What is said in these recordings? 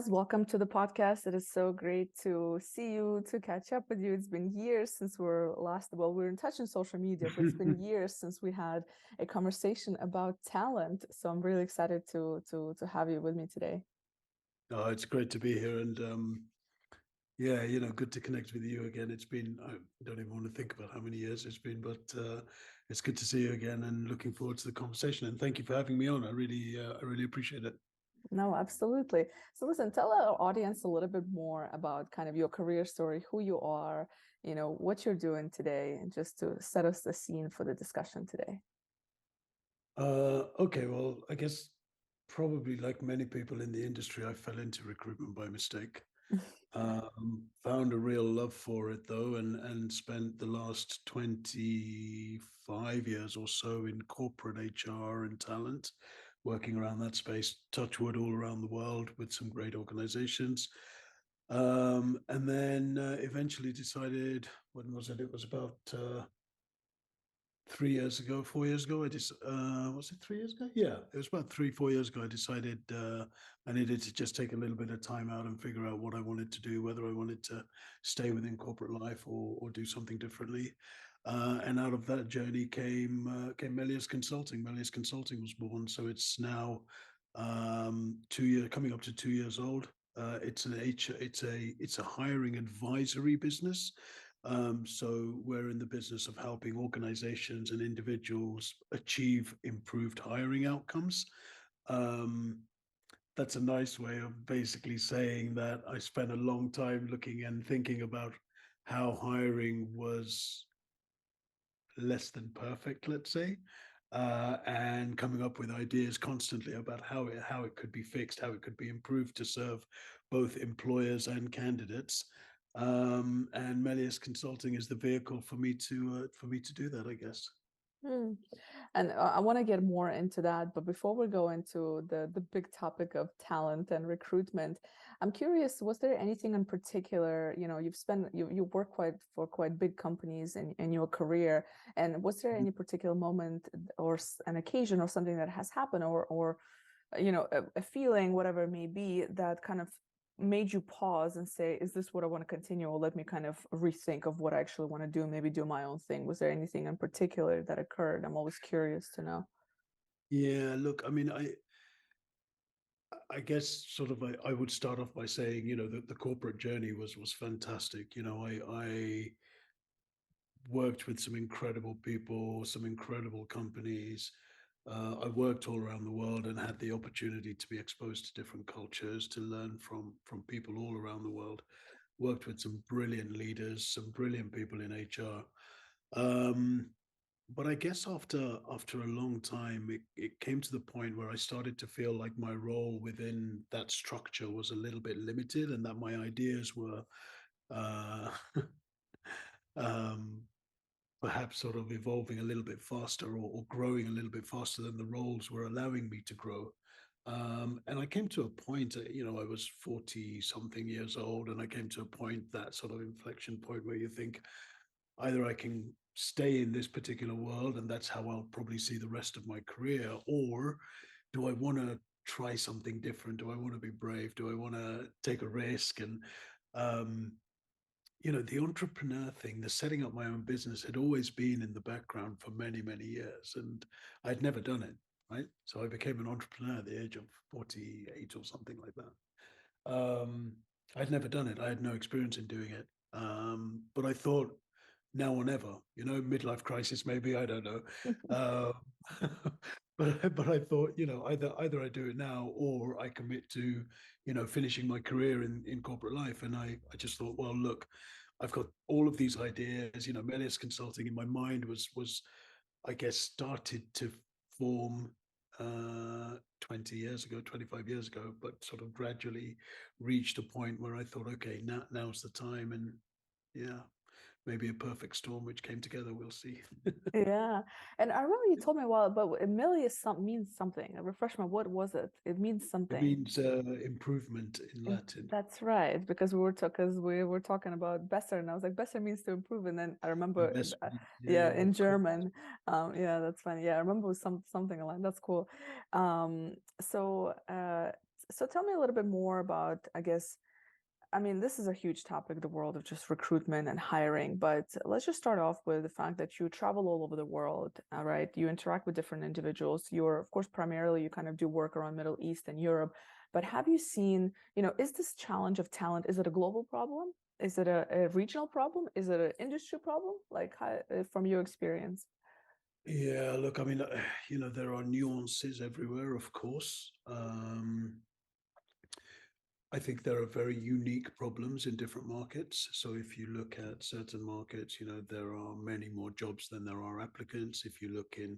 Taz, welcome to the podcast. It is so great to see you, to catch up with you. It's been years since we were in touch on social media, but it's been years since we had a conversation about talent. So I'm really excited to have you with me today. Oh, it's great to be here, and yeah, good to connect with you again. It's been I don't even want to think about how many years it's been, but it's good to see you again, and looking forward to the conversation. And thank you for having me on. I really appreciate it. No, absolutely. So listen, tell our audience a little bit more about kind of your career story, who you are, what you're doing today, and just to set us the scene for the discussion today. Okay, well, I guess probably like many people in the industry, I fell into recruitment by mistake. Found a real love for it though, and spent the last 25 years or so in corporate HR and talent, working around that space, touch wood, all around the world with some great organizations. And then eventually decided, when was it? It was about 3 years ago, 4 years ago. Was it 3 years ago? Yeah, it was about 3, 4 years ago. I decided I needed to just take a little bit of time out and figure out what I wanted to do, whether I wanted to stay within corporate life or do something differently. And out of that journey came Melius Consulting. Melius Consulting was born, so it's now 2 year coming up to 2 years old. It's a hiring advisory business. So we're in the business of helping organizations and individuals achieve improved hiring outcomes. Um, that's a nice way of basically saying that I spent a long time looking and thinking about how hiring was less than perfect, let's say, and coming up with ideas constantly about how it could be fixed, how it could be improved to serve both employers and candidates. And Melius Consulting is the vehicle for me to do that, I guess. Hmm. And I want to get more into that, but before we go into the big topic of talent and recruitment, I'm curious, was there anything in particular, you work quite big companies in your career, and was there any particular moment or an occasion or something that has happened or a feeling, whatever it may be, that kind of made you pause and say, is this what I want to continue, or let me kind of rethink of what I actually want to do, maybe do my own thing? Was there anything in particular that occurred? I'm always curious to know. Yeah, look, I mean, I guess sort of I would start off by saying, that the corporate journey was fantastic. I worked with some incredible people, some incredible companies. I worked all around the world and had the opportunity to be exposed to different cultures, to learn from people all around the world. Worked with some brilliant leaders, some brilliant people in HR. Um, but I guess after a long time, it came to the point where I started to feel like my role within that structure was a little bit limited, and that my ideas were uh, um, perhaps sort of evolving a little bit faster, or growing a little bit faster than the roles were allowing me to grow. And I came to a point, I was 40 something years old, and I came to a point, that sort of inflection point where you think either I can stay in this particular world and that's how I'll probably see the rest of my career, or do I want to try something different? Do I want to be brave? Do I want to take a risk? And um, the entrepreneur thing, the setting up my own business, had always been in the background for many, many years. And I'd never done it. Right. So I became an entrepreneur at the age of 48 or something like that. I'd never done it. I had no experience in doing it. But I thought, now or never, midlife crisis, maybe, I don't know. Uh, but I thought, either I do it now or I commit to, finishing my career in corporate life. And I just thought, well, look, I've got all of these ideas. Melius Consulting in my mind was I guess started to form 20 years ago, 25 years ago, but sort of gradually reached a point where I thought, okay, now's the time. And yeah, maybe a perfect storm which came together. We'll see. Yeah. And I remember you told me a while, but Amelia means something. A refreshment, what was it? It means It something. means improvement in Latin. That's right, because we were talking about besser, and I was like, besser means to improve, and then I remember, Investment. yeah, Yeah, in correct. German, yeah, that's funny. Yeah, I remember it was something like that's cool. So So tell me a little bit more about, I guess, I mean, this is a huge topic, the world of just recruitment and hiring, but let's just start off with the fact that you travel all over the world, right? You interact with different individuals. You're, of course, primarily you kind of do work around Middle East and Europe, but have you seen, is this challenge of talent, is it a global problem? Is it a regional problem? Is it an industry problem? Like how, from your experience? Yeah, look, I mean, there are nuances everywhere, of course. I think there are very unique problems in different markets. So if you look at certain markets, there are many more jobs than there are applicants. If you look in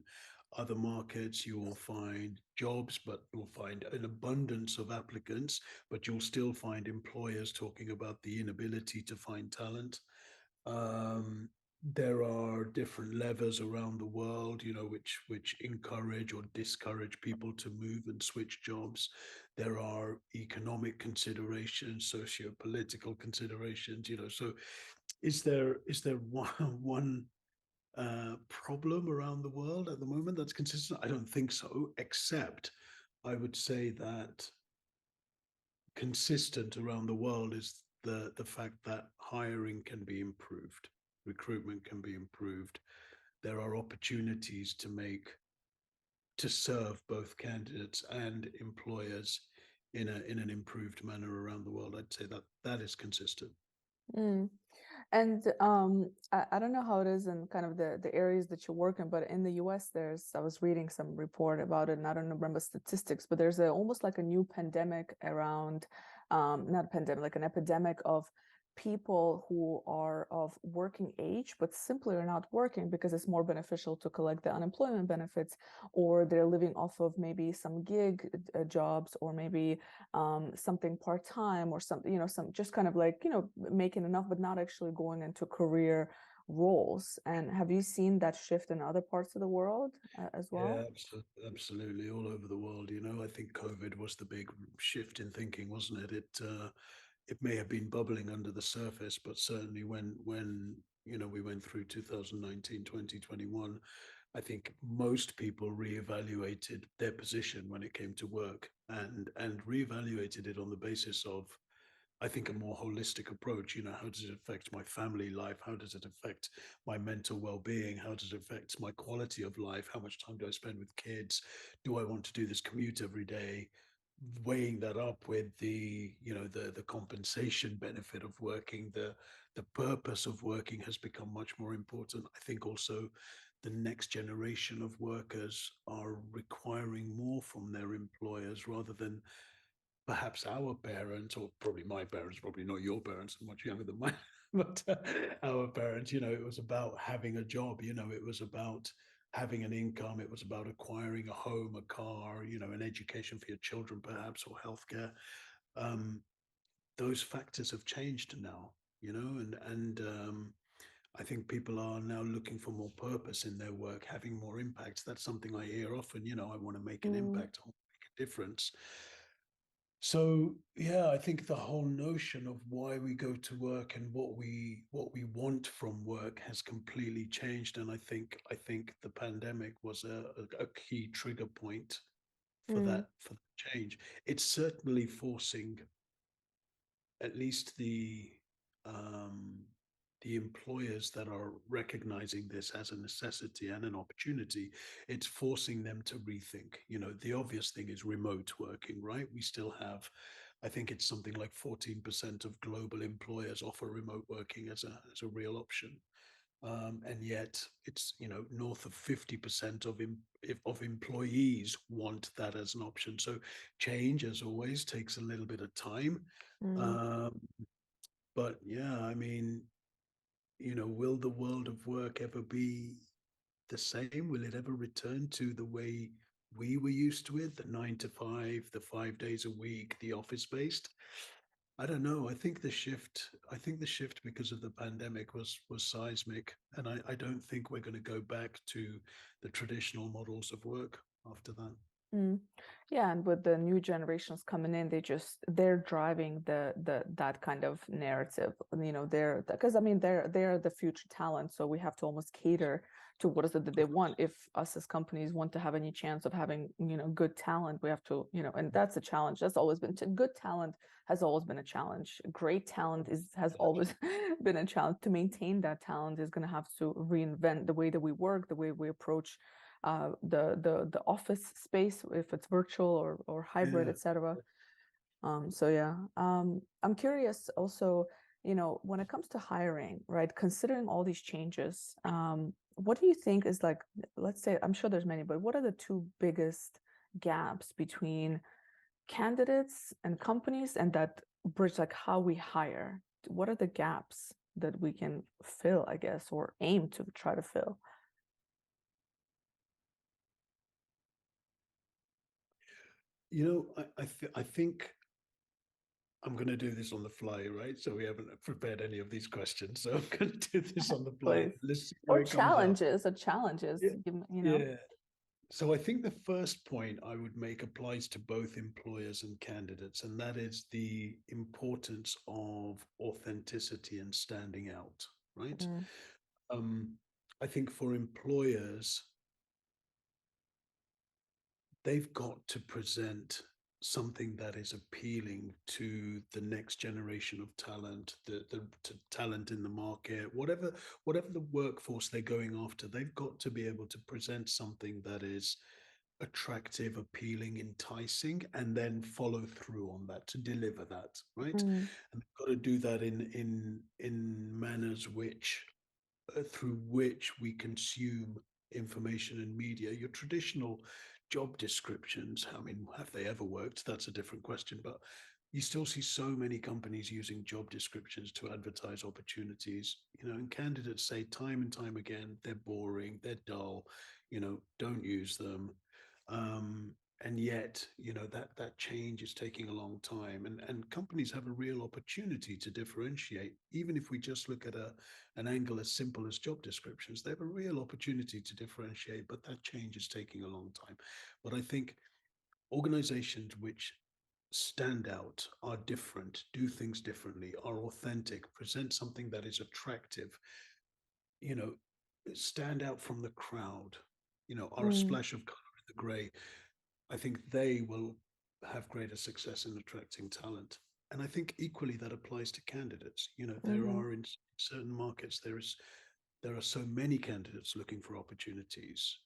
other markets, you will find jobs, but you'll find an abundance of applicants, but you'll still find employers talking about the inability to find talent. Um, there are different levers around the world, which encourage or discourage people to move and switch jobs. There are economic considerations, socio-political considerations. So is there one problem around the world at the moment that's consistent? I don't think so, except I would say that consistent around the world is the fact that hiring can be improved, recruitment can be improved. There are opportunities to serve both candidates and employers in an improved manner around the world. I'd say that that is consistent. Mm. And I don't know how it is in kind of the areas that you work in, but in the US, I was reading some report about it, and I don't remember statistics, but there's almost like a new pandemic around, not a pandemic, like an epidemic of people who are of working age, but simply are not working because it's more beneficial to collect the unemployment benefits, or they're living off of maybe some gig jobs, or maybe something part-time or something, some just kind of like, making enough, but not actually going into career roles. And have you seen that shift in other parts of the world as Yeah, well? absolutely, all over the world. I think COVID was the big shift in thinking, wasn't it? It may have been bubbling under the surface, but certainly when we went through 2019, 2021, I think most people reevaluated their position when it came to work, and reevaluated it on the basis of, I think, a more holistic approach. How does it affect my family life? How does it affect my mental well-being? How does it affect my quality of life? How much time do I spend with kids? Do I want to do this commute every day? Weighing that up with the compensation benefit of working, the purpose of working has become much more important. I think also the next generation of workers are requiring more from their employers rather than perhaps our parents, or probably my parents, probably not your parents, are much younger than mine, but our parents, it was about having a job, it was about having an income, it was about acquiring a home, a car, an education for your children, perhaps, or healthcare. Um, those factors have changed now, and I think people are now looking for more purpose in their work, having more impact. That's something I hear often. I want to make an Mm, impact, I want to make a difference. So yeah, I think the whole notion of why we go to work and what we want from work has completely changed. And I think the pandemic was a key trigger point for mm, that change. It's certainly forcing at least um, the employers that are recognizing this as a necessity and an opportunity. It's forcing them to rethink. The obvious thing is remote working, right? We still have, I think it's something like 14% of global employers offer remote working as a real option. And yet it's north of 50% of employees want that as an option. So change, as always, takes a little bit of time. mm, um, but yeah, I mean, will the world of work ever be the same? Will it ever return to the way we were used to it, the 9 to 5, the 5 days a week, the office based? I don't know. I think the shift because of the pandemic was seismic, and I don't think we're going to go back to the traditional models of work after that. Mm. Yeah, and with the new generations coming in, they're driving that kind of narrative. They're because I mean they're the future talent, so we have to almost cater to what is it that they want. If us as companies want to have any chance of having, good talent, we have to, and that's a challenge. That's always been good talent has always been a challenge. Great talent has always been a challenge. To maintain that talent is going to have to reinvent the way that we work, the way we approach the office space, if it's virtual or hybrid, Yeah. etc. So yeah, I'm curious also, when it comes to hiring, right? Considering all these changes, what do you think is like, let's say, I'm sure there's many, but what are the two biggest gaps between candidates and companies and that bridge, like how we hire? What are the gaps that we can fill, I guess, or aim to try to fill? I think I'm going to do this on the fly, right? So we haven't prepared any of these questions. So I'm going to do this on the fly. Please. Let's see how Or it comes out. challenges, Yeah. you know. Yeah. So I think the first point I would make applies to both employers and candidates, and that is the importance of authenticity and standing out, right? Mm, Um, I think for employers, they've got to present something that is appealing to the next generation of talent, the talent in the market, whatever the workforce they're going after. They've got to be able to present something that is attractive, appealing, enticing, and then follow through on that to deliver that, right? mm, And they've got to do that in manners which through which we consume information and media. Your traditional job descriptions, I mean, have they ever worked? That's a different question, but you still see so many companies using job descriptions to advertise opportunities, and candidates say time and time again, they're boring, they're dull, don't use them. Um, and yet, that change is taking a long time, and companies have a real opportunity to differentiate. Even if we just look at an angle as simple as job descriptions, they have a real opportunity to differentiate, but that change is taking a long time. But I think organizations which stand out, are different, do things differently, are authentic, present something that is attractive, you know, stand out from the crowd, are a mm, splash of color in the gray. I think they will have greater success in attracting talent. And I think equally that applies to candidates. There mhm, are in certain markets, there are so many candidates looking for opportunities.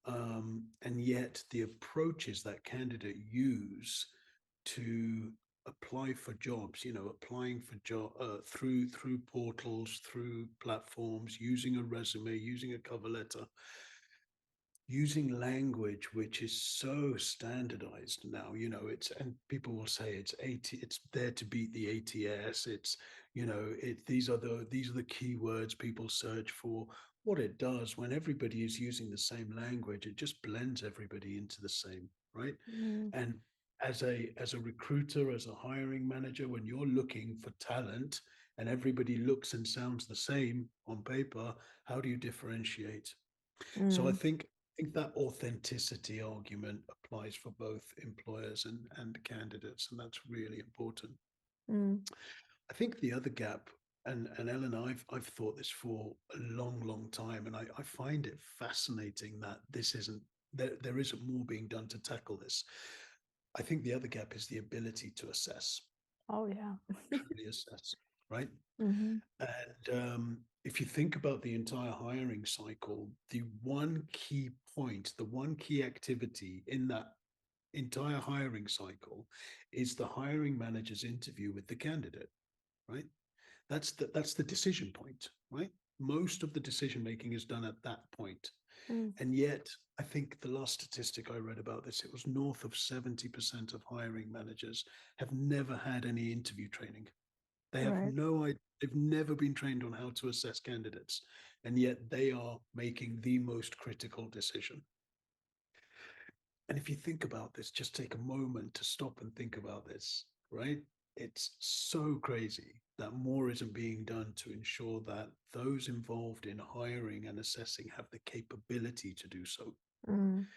And yet the approaches that candidate use to apply for jobs, applying for job through portals, through platforms, using a resume, using a cover letter, using language which is so standardized now. It's, and people will say it's 80, it's there to beat the ATS. It's, these are the keywords people search for. What it does, when everybody is using the same language, it just blends everybody into the same, right? mm, And as a recruiter, as a hiring manager, when you're looking for talent and everybody looks and sounds the same on paper, how do you differentiate? So I mm, think that authenticity argument applies for both employers and candidates, and that's really important. mm. I think the other gap, and Ellen, I've thought this for a long, long time, and I find it fascinating that this isn't there isn't more being done to tackle this. I think the other gap is the ability to assess, Oh yeah. truly assess, right? Mhm, And if you think about the entire hiring cycle, the one key point, the one key activity in that entire hiring cycle is the hiring manager's interview with the candidate, right? That's the decision point, right? Most of the decision making is done at that point. mm, And yet, I think the last statistic I read about this, it was north of 70% of hiring managers have never had any interview training. They have right. no idea. They've never been trained on how to assess candidates, and yet they are making the most critical decision. And if you think about this, just take a moment to stop and think about this, right? It's so crazy that more isn't being done to ensure that those involved in hiring and assessing have the capability to do so. Mm,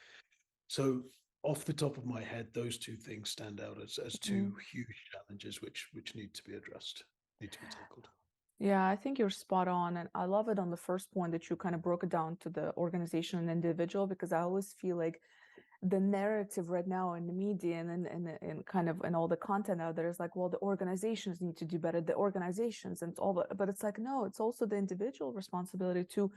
So off the top of my head, those two things stand out as two Mm. huge challenges which need to be addressed, need to be tackled. Yeah, I think you're spot on. And I love it on the first point that you kind of broke it down to the organization and individual, because I always feel like the narrative right now in the media and kind of and all the content out there is like, well, the organizations need to do better, the organizations and all that. But it's like, no, it's also the individual responsibility Of to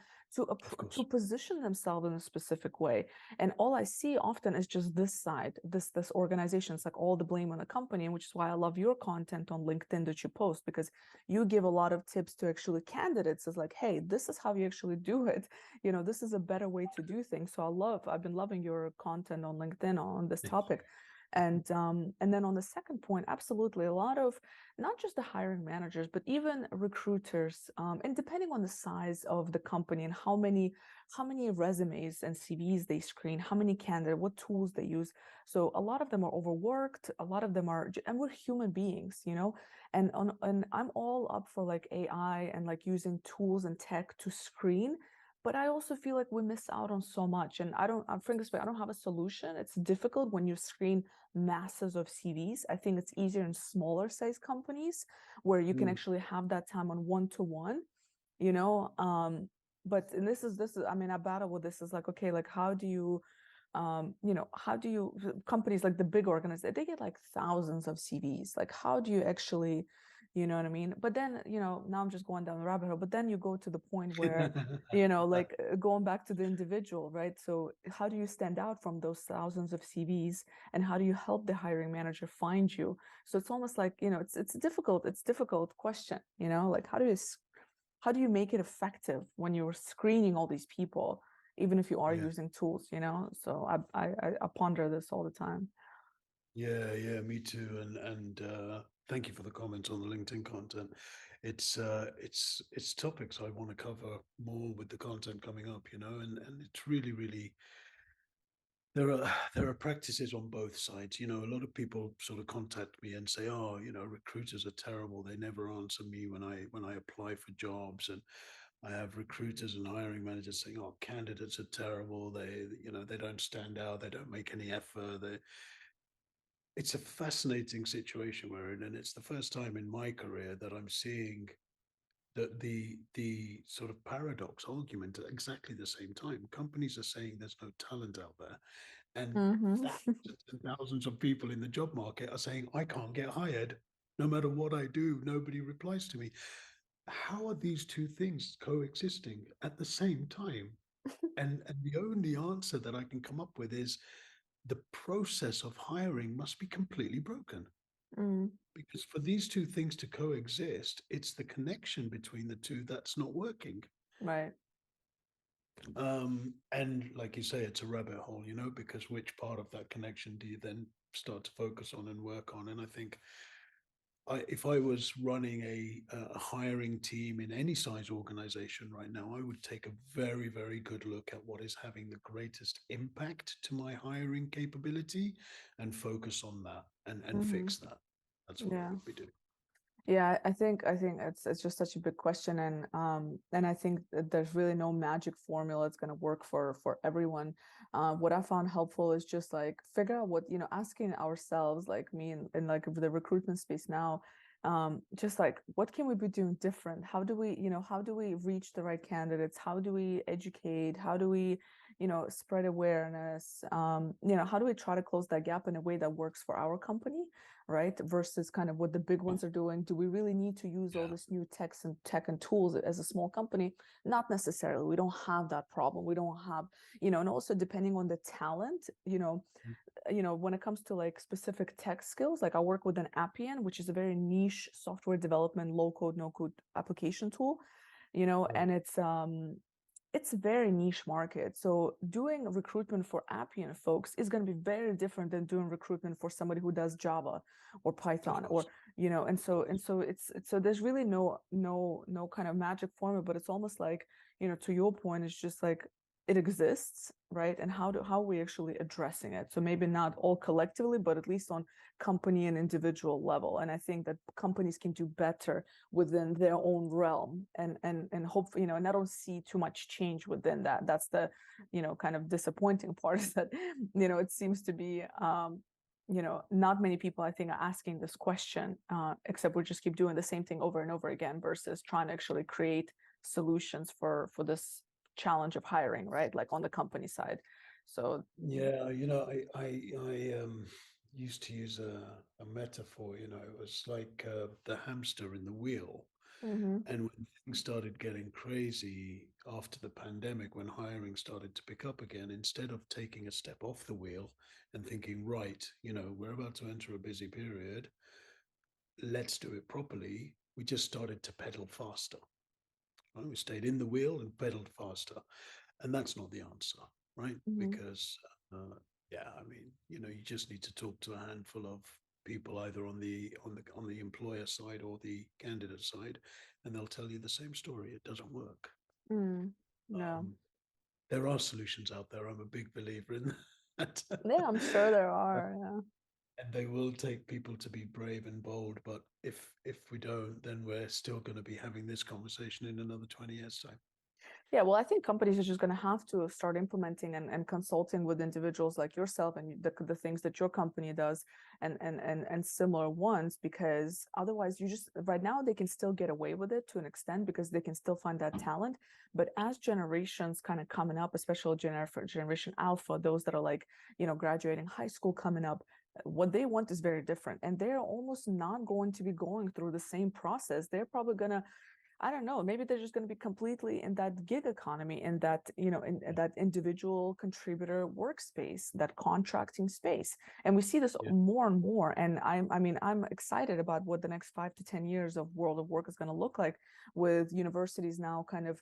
course. position themselves in a specific way. And all I see often is just this side, this organization. It's like all the blame on the company, which is why I love your content on LinkedIn that you post, because you give a lot of tips to actually candidates. It's like, hey, this is how you actually do it. This is a better way to do things. So I've been loving your content on LinkedIn on this Thank topic. And then on the second point, absolutely, a lot of not just the hiring managers, but even recruiters, and depending on the size of the company and how many resumes and CVs they screen, how many candidates, what tools they use. So a lot of them are overworked. A lot of them are, and we're human beings, and I'm all up for like AI and like using tools and tech to screen, but I also feel like we miss out on so much. And I'm frankly speaking, I don't have a solution. It's difficult when you screen masses of CVs. I think it's easier in smaller size companies where you can you. actually have that time on one-to-one, you know. But and this is I mean, I battle with this is like, okay, like how do you how do you companies like the big organizations, they get like thousands of CVs. Like how do you actually, you know what I mean? But then, now I'm just going down the rabbit hole, but then you go to the point where, like going back to the individual, right? So how do you stand out from those thousands of CVs, and how do you help the hiring manager find you? So it's almost like, it's difficult question, like how do you make it effective when you're screening all these people, even if you are Yeah. using tools, So I ponder this all the time. Yeah, me too. And thank you for the comments on the LinkedIn content. It's topics I want to cover more with the content coming up, and it's really, really there are practices on both sides. A lot of people sort of contact me and say, "Oh, recruiters are terrible. They never answer me when I apply for jobs." And I have recruiters and hiring managers saying, "Oh, candidates are terrible. They don't stand out. They don't make any effort. It's a fascinating situation we're in, and it's the first time in my career that I'm seeing that the sort of paradox argument at exactly the same time. Companies are saying there's no talent out there, and Hmm. thousands and thousands of people in the job market are saying I can't get hired. No matter what I do, nobody replies to me. How are these two things coexisting at the same time? And the only answer that I can come up with is the process of hiring must be completely broken, Mm, because for these two things to coexist, it's the connection between the two that's not working. right. And like you say, it's a rabbit hole, because which part of that connection do you then start to focus on and work on? And I think if I was running a hiring team in any size organization right now, I would take a very, very good look at what is having the greatest impact to my hiring capability and focus on that and Hmm. fix that. That's what I Yeah. would be doing. Yeah, I think it's just such a big question, and I think that there's really no magic formula that's going to work for everyone. What I found helpful is just like figure out what, asking ourselves, like me in like the recruitment space now, just like what can we be doing different? How do we reach the right candidates? How do we educate? How do we, spread awareness? How do we try to close that gap in a way that works for our company? Right? Versus kind of what the big ones are doing. Do we really need to use all Yeah. this new tech and tools as a small company? Not necessarily. We don't have that problem. We don't have, and also depending on the talent, when it comes to like specific tech skills, like I work with an Appian, which is a very niche software development, low code, no code application tool, Right. and it's a very niche market. So doing recruitment for Appian folks is going to be very different than doing recruitment for somebody who does Java or Of Python, or course. and Of so and course. so so there's really no kind of magic formula, but it's almost like, to your point, it's just like it exists, right? And how are we actually addressing it? So maybe not all collectively, but at least on company and individual level. And I think that companies can do better within their own realm, and hopefully, and I don't see too much change within that. That's the, kind of disappointing part, is that, it seems to be, not many people, I think, are asking this question, except we just keep doing the same thing over and over again versus trying to actually create solutions for this challenge of hiring, right? Like on the company side. So, Yeah, I used to use a metaphor. It was like the hamster in the wheel. mhm, And when things started getting crazy after the pandemic, when hiring started to pick up again, instead of taking a step off the wheel and thinking, right, we're about to enter a busy period, let's do it properly, we just started to pedal faster. Right? We stayed in the wheel and pedaled faster. And that's not the answer, right? mhm, Because, yeah, I mean, you just need to talk to a handful of people either on the employer side or the candidate side, and they'll tell you the same story. It doesn't work. mm, no. There are solutions out there. I'm a big believer in that. Yeah, I'm sure there are. Yeah. And they will take people to be brave and bold. But if we don't, then we're still going to be having this conversation in another 20 years' time. Yeah, well, I think companies are just going to have to start implementing and consulting with individuals like yourself and the things that your company does, and similar ones, because otherwise you just, right now they can still get away with it to an extent because they can still find that talent. But as generations kind of coming up, especially generation alpha, those that are like, graduating high school coming up, what they want is very different, and they're almost not going to be going through the same process. They're probably going to, I don't know, maybe they're just going to be completely in that gig economy, in that, in Yeah, that individual contributor workspace, that contracting space. And we see this yeah, more and more. And I'm excited about what the next 5 to 10 years of world of work is going to look like, with universities now kind of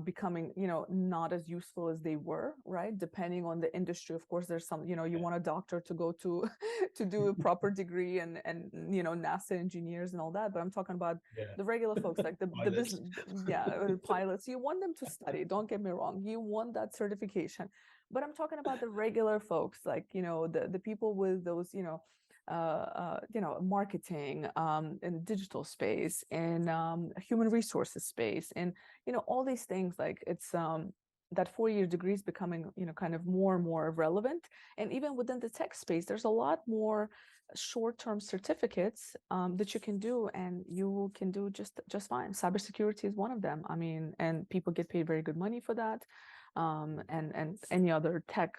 becoming, not as useful as they were, right? Depending on the industry. Of course, there's some, you yeah, want a doctor to go to to do a proper degree, and NASA engineers and all that. But I'm talking about yeah. the regular folks, like the Pilots. business, yeah, pilots. You want them to study, don't get me wrong, you want that certification, but I'm talking about the regular folks, like, the people with those, marketing, in digital space, in human resources space, and all these things. Like, it's that 4 year degree is becoming, kind of more and more relevant. And even within the tech space, there's a lot more short-term certificates, that you can do, and you can do just fine. Cybersecurity is one of them. I mean, and people get paid very good money for that, and any other tech,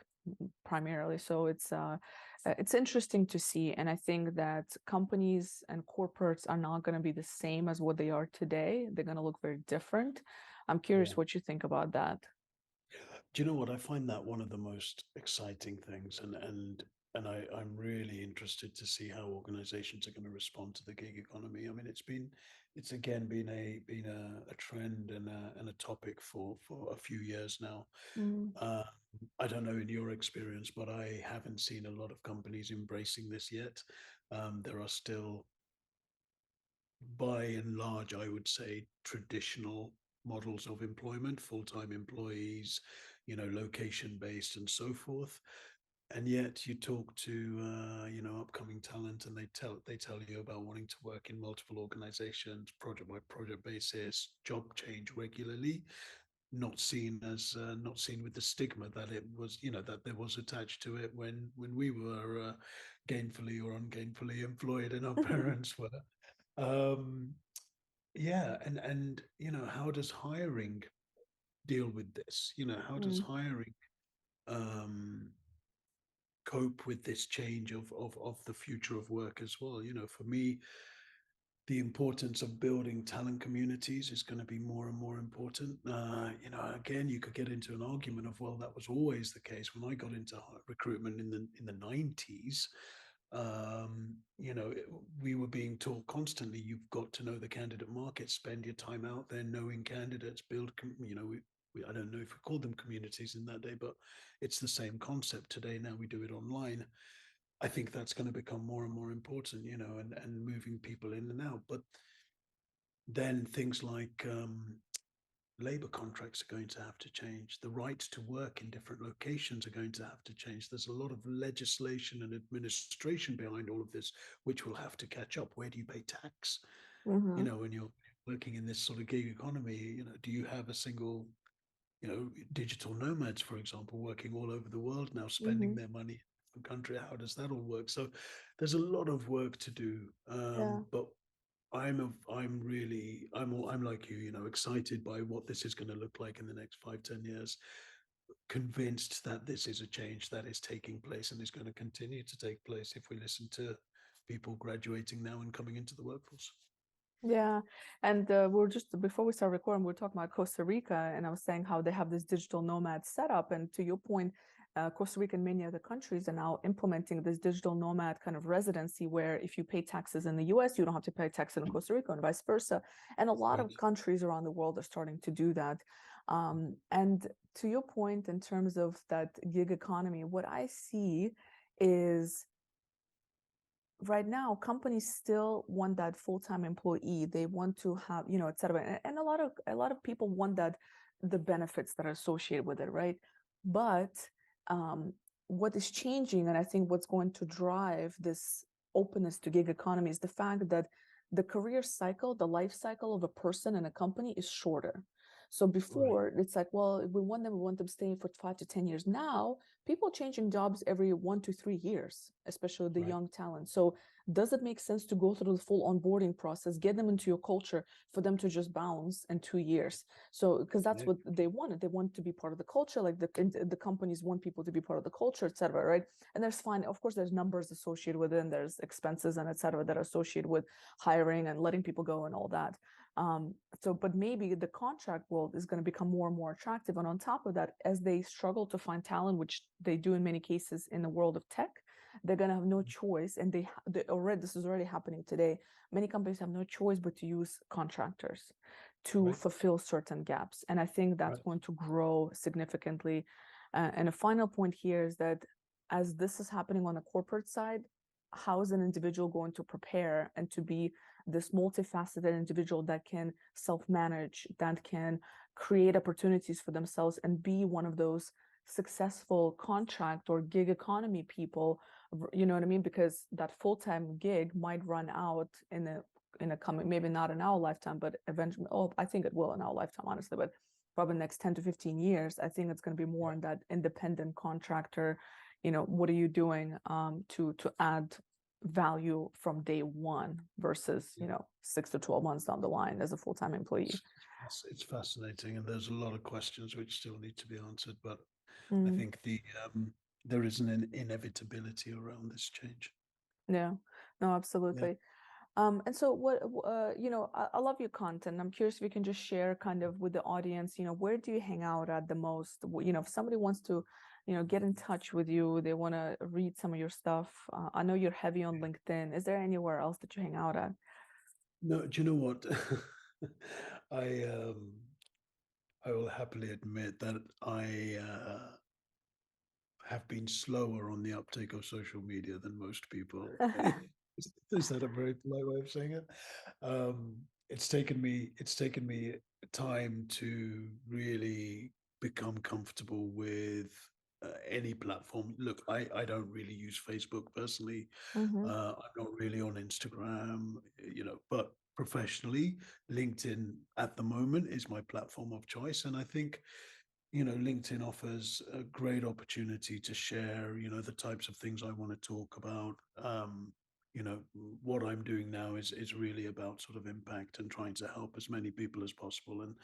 primarily. So it's interesting to see, and I think that companies and corporates are not going to be the same as what they are today. They're going to look very different. I'm Yeah. curious what you think about that. Do you know what? I find that one of the most exciting things, and I'm really interested to see how organizations are going to respond to the gig economy. I mean, it's again been a trend and a topic for a few years now. Mm, Uh, I don't know in your experience, but I haven't seen a lot of companies embracing this yet. There are still, by and large, I would say, traditional models of employment, full-time employees, location-based and so forth. And yet you talk to upcoming talent, and they tell you about wanting to work in multiple organizations, project by project basis, job change regularly, not seen with the stigma that it was, that there was attached to it when we were gainfully or ungainfully employed and our parents were. um, yeah, and how does hiring deal with this? How does mm, hiring um, cope with this change of the future of work as well? For me, the importance of building talent communities is going to be more and more important. Again, you could get into an argument of, well, that was always the case. When I got into recruitment in the 90s, we were being taught constantly, you've got to know the candidate market, spend your time out there knowing candidates, build, I don't know if we called them communities in that day, but it's the same concept today. Now we do it online. I think that's going to become more and more important, and moving people in and out. But then things labor contracts are going to have to change. The rights to work in different locations are going to have to change. There's a lot of legislation and administration behind all of this, which will have to catch up. Where do you pay tax? Mm-hmm. When you're working in this sort of gig economy, do you have a single, digital nomads, for example, working all over the world now, spending Mm-hmm. their money in the country? How does that all work? So there's a lot of work to do. Yeah. But I'm like you, excited by what this is going to look like in the next 5, 10 years. Convinced that this is a change that is taking place and is going to continue to take place if we listen to people graduating now and coming into the workforce. Yeah, and we're just before we start recording, we are talking about Costa Rica, and I was saying how they have this digital nomad setup. And to your point, Costa Rica and many other countries are now implementing this digital nomad kind of residency, where if you pay taxes in the U.S., you don't have to pay taxes in Costa Rica, and vice versa. And a lot Right. of countries around the world are starting to do that. And to your point, in terms of that gig economy, what I see is right now companies still want that full-time employee. They want to have, et cetera, and a lot of people want that, the benefits that are associated with it, right? But um, what is changing, and I think what's going to drive this openness to gig economy, is the fact that the career cycle, the life cycle of a person in a company is shorter. So Right. before, it's like, well, we want them staying for 5 to 10 years. Now people changing jobs every 1 to 3 years, especially the Right. young talent. So does it make sense to go through the full onboarding process, get them into your culture, for them to just bounce in 2 years? So because that's Yeah. what they wanted. They want to be part of the culture, like the companies want people to be part of the culture, et cetera, right? And there's fine, of course, there's numbers associated with it, and there's expenses and et cetera that are associated with hiring and letting people go and all that. But maybe the contract world is going to become more and more attractive. And on top of that, as they struggle to find talent, which they do in many cases in the world of tech, they're going to have no choice. And they already, this is already happening today. Many companies have no choice but to use contractors to Right. fulfill certain gaps. And I think that's Right. going to grow significantly. And a final point here is that as this is happening on the corporate side, how is an individual going to prepare and to be this multifaceted individual that can self-manage, that can create opportunities for themselves and be one of those successful contract or gig economy people, you know what I mean? Because that full-time gig might run out in a coming, maybe not in our lifetime, but eventually, oh, I think it will in our lifetime, honestly, but probably next 10 to 15 years, I think it's going to be more Yeah. in that independent contractor, what are you doing to add value from day one versus, Yeah. 6 to 12 months down the line as a full-time employee. It's fascinating, and there's a lot of questions which still need to be answered. But I Mm, think there is an inevitability around this change. yeah, no, Yeah. absolutely. And so I love your content. I'm curious if you can just share kind of with the audience, where do you hang out at the most? If somebody wants to, get in touch with you, they want to read some of your stuff. I know you're heavy on LinkedIn. Is there anywhere else that you hang out at? No, do you know what? I um I will happily admit that I have been slower on the uptake of social media than most people. Is that a very polite way of saying it? Um, it's taken me time to really become comfortable with any platform. Look, I don't really use Facebook personally. Mm-hmm. I'm not really on Instagram, but professionally, LinkedIn at the moment is my platform of choice. And I think, LinkedIn offers a great opportunity to share, the types of things I want to talk about. You know, what I'm doing now is really about sort of impact and trying to help as many people as possible. And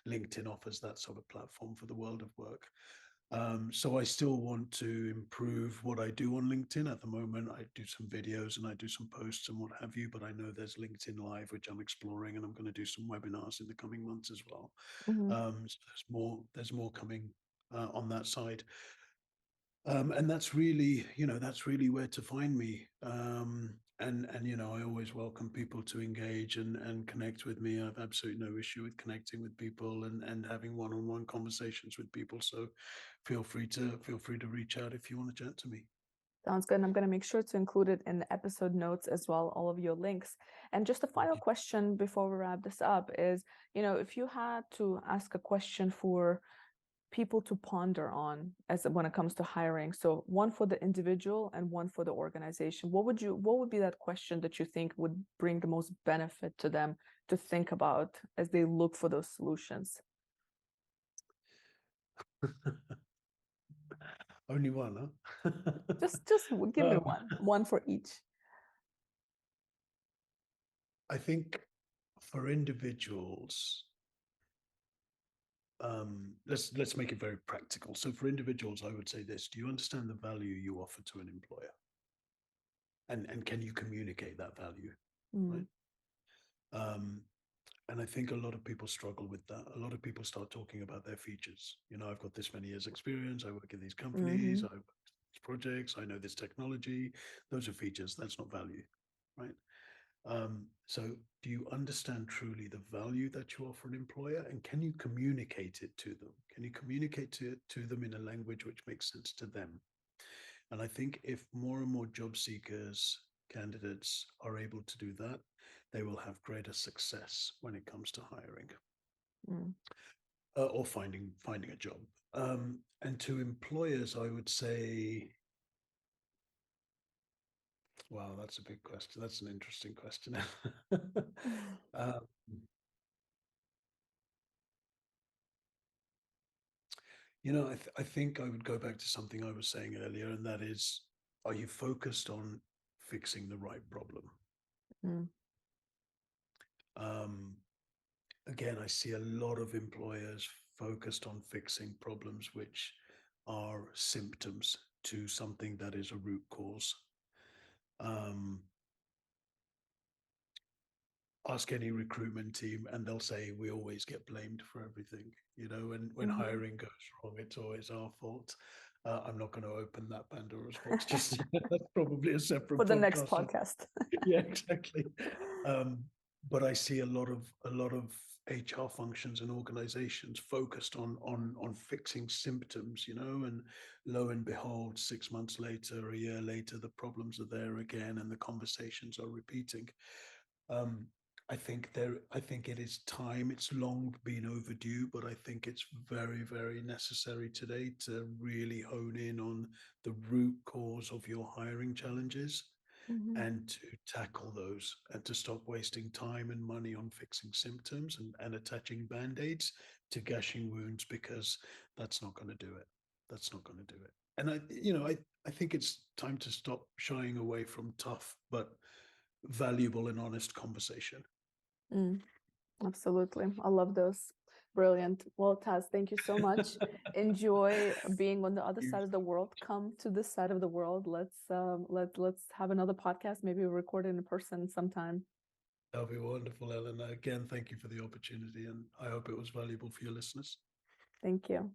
LinkedIn offers that sort of platform for the world of work. So I still want to improve what I do on LinkedIn. At the moment, I do some videos and I do some posts and what have you, but I know there's LinkedIn Live, which I'm exploring, and I'm going to do some webinars in the coming months as well. Mm-hmm. So there's more coming on that side. And that's really where to find me. And I always welcome people to engage and connect with me. I've absolutely no issue with connecting with people and having one-on-one conversations with people. So feel free to reach out if you want to chat to me. Sounds good. And I'm going to make sure to include it in the episode notes as well, all of your links. And just a Thank final you. question before we wrap this up is, if you had to ask a question for people to ponder on as when it comes to hiring, so one for the individual and one for the organization, what would be that question that you think would bring the most benefit to them to think about as they look for those solutions? Only one, huh? Just give me Um, one for each. I think for individuals, let's make it very practical. So for individuals, I would say this: do you understand the value you offer to an employer, and can you communicate that value, Mm, right? Um, and I think a lot of people struggle with that. A lot of people start talking about their features. I've got this many years experience. I work in these companies. mm-hmm, I work in these projects. I know this technology. Those are features. That's not value, right? So do you understand truly the value that you offer an employer, and can you communicate it to them? Can you communicate to them in a language which makes sense to them? And I think if more and more job seekers, candidates are able to do that, they will have greater success when it comes to hiring mm, or finding a job. And to employers, I would say, wow, that's a big question. That's an interesting question. um, I think I would go back to something I was saying earlier, and that is, are you focused on fixing the right problem? mm, Um, Again, I see a lot of employers focused on fixing problems which are symptoms to something that is a root cause. Um, Ask any recruitment team, and they'll say we always get blamed for everything. And when mm-hmm. hiring goes wrong, it's always our fault. I'm not going to open that Pandora's box just yet. That's probably a For separate the next podcast. podcast. Yeah, exactly. Um, but I see a lot of HR functions and organizations focused on fixing symptoms, and lo and behold, 6 months later, a year later, the problems are there again, and the conversations are repeating. Um, I think it is time. It's long been overdue, but I think it's very, very necessary today to really hone in on the root cause of your hiring challenges Mhm, and to tackle those and to stop wasting time and money on fixing symptoms and attaching band-aids to gashing wounds, because that's not going to do it. That's not going to do it. And I think it's time to stop shying away from tough but valuable and honest conversation. mm, absolutely. I love those. Brilliant. Well, Taz, thank you so much. Enjoy being on the other You, side of the world. Come to this side of the world. Let's have another podcast. Maybe we'll record it in person sometime. that'll be wonderful, Elena. Again, thank you for the opportunity, and I hope it was valuable for your listeners. Thank you.